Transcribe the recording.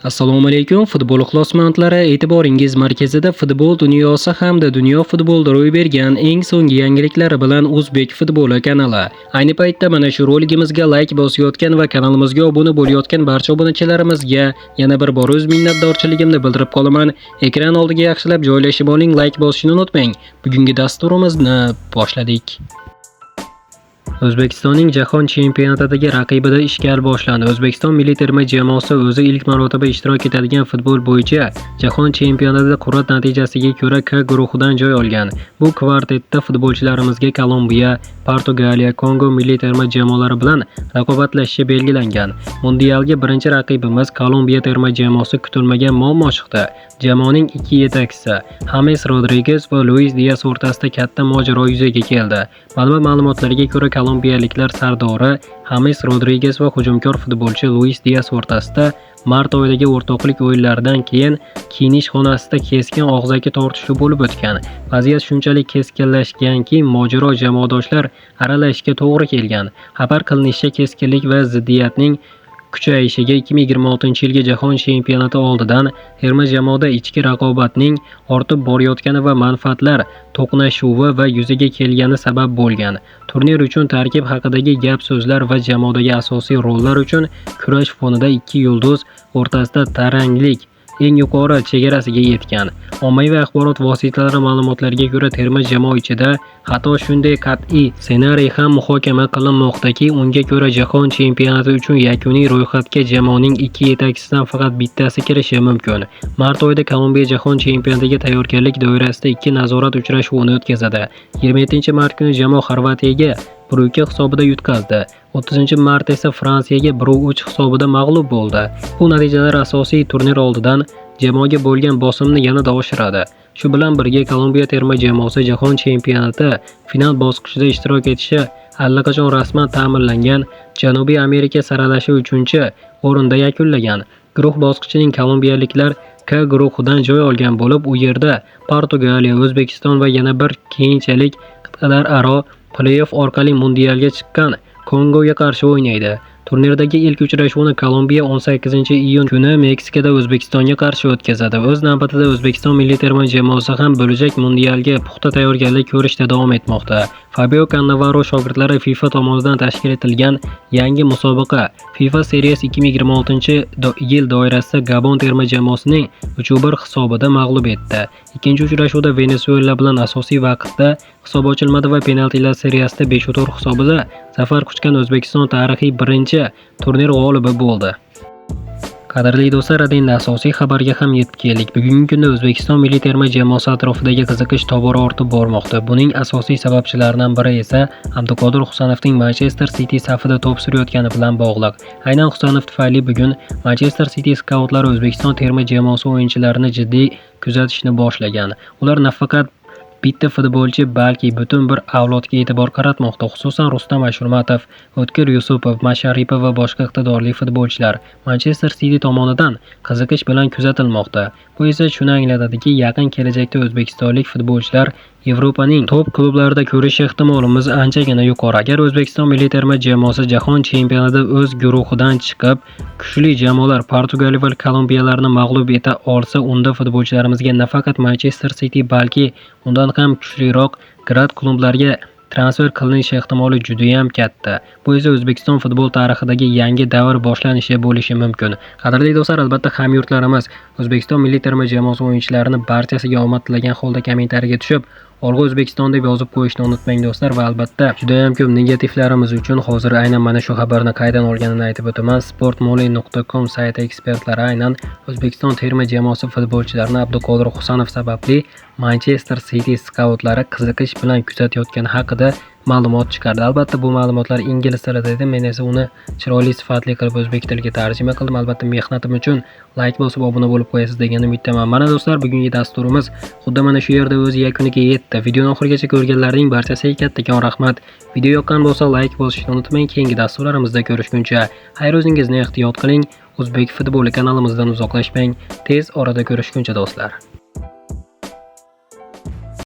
Assalomu alaykum futbol ixlosmandlari, e'tiboringiz markazida futbol dunyosi hamda dunyo futbolida ro'y bergan eng so'nggi yangiliklar bilan O'zbek futboli kanali. Ayni paytda mana shu roligimizga like bosayotgan va kanalimizga obuna bo'layotgan barcha obunachilarimizga yana bir bor o'z minnatdorchiligimni bildirib qolaman. Ekran oldiga yaxshilab joylashib oling, like bosishni unutmang. Bugungi dasturimizni boshladik. O'zbekistonning Jahon chempionatidagi raqibida ishgal boshlandi. O'zbekiston milliy terma jamoasi o'zi ilk marotaba ishtirok etadigan futbol bo'yicha Jahon chempionatida qur'a natijasiga ko'ra K guruhidan joy olgan. Bu kvartetda futbolchilarimizga Kolumbiya, Portugaliya, Kongo milliy terma jamoalari bilan raqobatlashishi belgilangan. Mundialga birinchi raqibimiz Kolumbiya terma jamoasi kutilmagan muammo chiqdi. Jamoaning ikki yetakchisi James Rodriguez va Luis Diaz o'rtasida katta mojaro yuzaga keldi. Ma'lumotlarga ko'ra, kolumbiyaliklar sardori James Rodriguez va hujumkor futbolchi Luis Diaz o'rtasida mart oyidagi o'rtoqlik o'yinlaridan keyin kiyinish xonasida keskin og'zaki tortishuv bo'lib o'tgan. Vaziyat shunchalik keskinlashganki, mojaro jamoadoshlar aralashishiga to'g'ri kelgan. Xabar qilinishicha, keskinlik va ziddiyatning kuchayishiga 2026-yilgi Jahon chempionati oldidan terma jamoada ichki raqobatning ortib borayotgani va manfaatlar to'qnashuvi va yuzaga kelgani sabab bo'lgan. Turnir uchun tarkib haqidagi gap-so'zlar va jamoadagi asosiy rollar uchun kurash fonida ikki yulduz o'rtasida taranglik eng yuqori chegarasiga yetgan. Ommaviy axborot vositalari ma'lumotlariga ko'ra, terma jamoa ichida hatto shunday qat'iy ssenariy ham muhokama qilinmoqdaki, unga ko'ra Jahon chempionati uchun yakuniy ro'yxatga jamoaning ikki yetakchisidan faqat bittasi kirishi mumkin. Mart oyida Kolumbiya Jahon chempionatiga tayyorgarlik doirasida ikki nazorat uchrashuvini o'tkazadi. 27-mart kuni jamoa Xorvatiyaga 1-2 hisobida yutqazdi. 30-mart esa Fransiyaga 1-3 hisobida mag'lub bo'ldi. Bu natijalar asosiy turnir oldidan jamoaga bo'lgan bosimni yanada oshiradi. Shu bilan birga Kolumbiya terma jamoasi Jahon chempionati final bosqichida ishtirok etishi allaqachon rasman ta'minlangan. Janubiy Amerika saralashi 3-o'rinda yakunlagan. Guruh bosqichining kolumbiyaliklar K guruhidan joy olgan bo'lib, u yerda Portugaliya, O'zbekiston va yana bir keyinchalik qit'alararo play-off orqali mundialga chiqqan Kongoga qarshi o'ynaydi. Turnirdagi ilk uchrashuvni Kolumbiya 18-iyun kuni Meksikada O'zbekistonga qarshi o'tkazadi. O'z navbatida O'zbekiston milliy terma jamoasi ham bo'lajak mundialga puxta tayyorgarlik ko'rishda davom etmoqda. Fabio Cannavaro shogirdlari FIFA tomonidan tashkil etilgan yangi musobaqa FIFA Series 2026-yil doirasida Gabon terma jamoasining 3-1 hisobida mag'lub etdi. Ikkinchi uchrashuvda Venesuela bilan asosiy vaqtda hisob ochilmadi va penaltilar seriyasida 5-4 hisobida zafar quchgan O'zbekiston tarixiy birinchi turnir g'olibi bo'ldi. Qadrli do'stlar, endi asosiy xabarga ham yetib keldik. Bugungi kunda O'zbekiston milliy terma jamoasi atrofidagi qiziqish tobora ortib bormoqda. Buning asosiy sabablaridan biri esa Abduqodir Husanovning Manchester City safida to'p surayotgani bilan bog'liq. Aynan Husanov tufayli bugun Manchester City skautlari O'zbekiston terma jamoasi o'yinchilarini jiddiy kuzatishni boshlagan. Ular nafaqat bitta futbolchi, balki butun bir avlodga e'tibor qaratmoqda. Xususan Rustam Ashurmatov, O'tkir Yusupov, Masharipov va boshqa iqtidorli futbolchilar Manchester City tomonidan qiziqish bilan kuzatilmoqda. Bu esa shuni anglatadiki, yaqin kelajakda o'zbekistonlik futbolchilar Yevropaning top klublarida ko'rish ehtimolimiz anchagina yuqori. Agar O'zbekiston milliy terma jamoasi Jahon chempionatida o'z guruhidan chiqib, kuchli jamoalar Portugaliya va Kolumbiyalarni mag'lub eta olsa, unda futbolchilarimizga nafaqat Manchester City, balki undan ham kuchliroq grad klublarga transfer qilinish ehtimoli juda ham katta. Bu esa O'zbekiston futbol tarixidagi yangi davr boshlanishi bo'lishi mumkin. Qadrli do'stlar, albatta hamyurtlarimiz O'zbekiston milliy terma jamoasi o'yinchilarini barchasiga omad tilagan holda kommentariyaga tushib, Olg'a O'zbekiston deb yozib qo'yishni unutmang do'stlar. Va albatta juda ham ko'p negativlarimiz uchun hozir aynan mana shu xabarni qaydan olganini aytib o'taman. sportmoli.com sayti ekspertlari aynan O'zbekiston terma jamoasi futbolchilarini Abduqodir Husanov sababli Manchester City skautlari qiziqish bilan kuzatayotgani haqida ma'lumot chiqardi. Albatta bu ma'lumotlar ingliz tilida edi. Men esa uni chiroyli sifatli qilib o'zbek tiliga tarjima qildim. Albatta mehnatim uchun like bosib obuna bo'lib qo'yasiz degan umiddaman. Mana do'stlar, bugungi dasturimiz xuddi mana shu yerda o'z yakuniga yetdi. Videoni oxirigacha ko'rganlarning barchasiga kattakon rahmat. Video yoqqan bo'lsa like bosishni unutmang. Keyingi dasturlarimizda ko'rishguncha xayr, o'zingizni ehtiyot qiling. O'zbek futboli kanalimizdan uzoqlashmang. Tez orada ko'rishguncha do'stlar.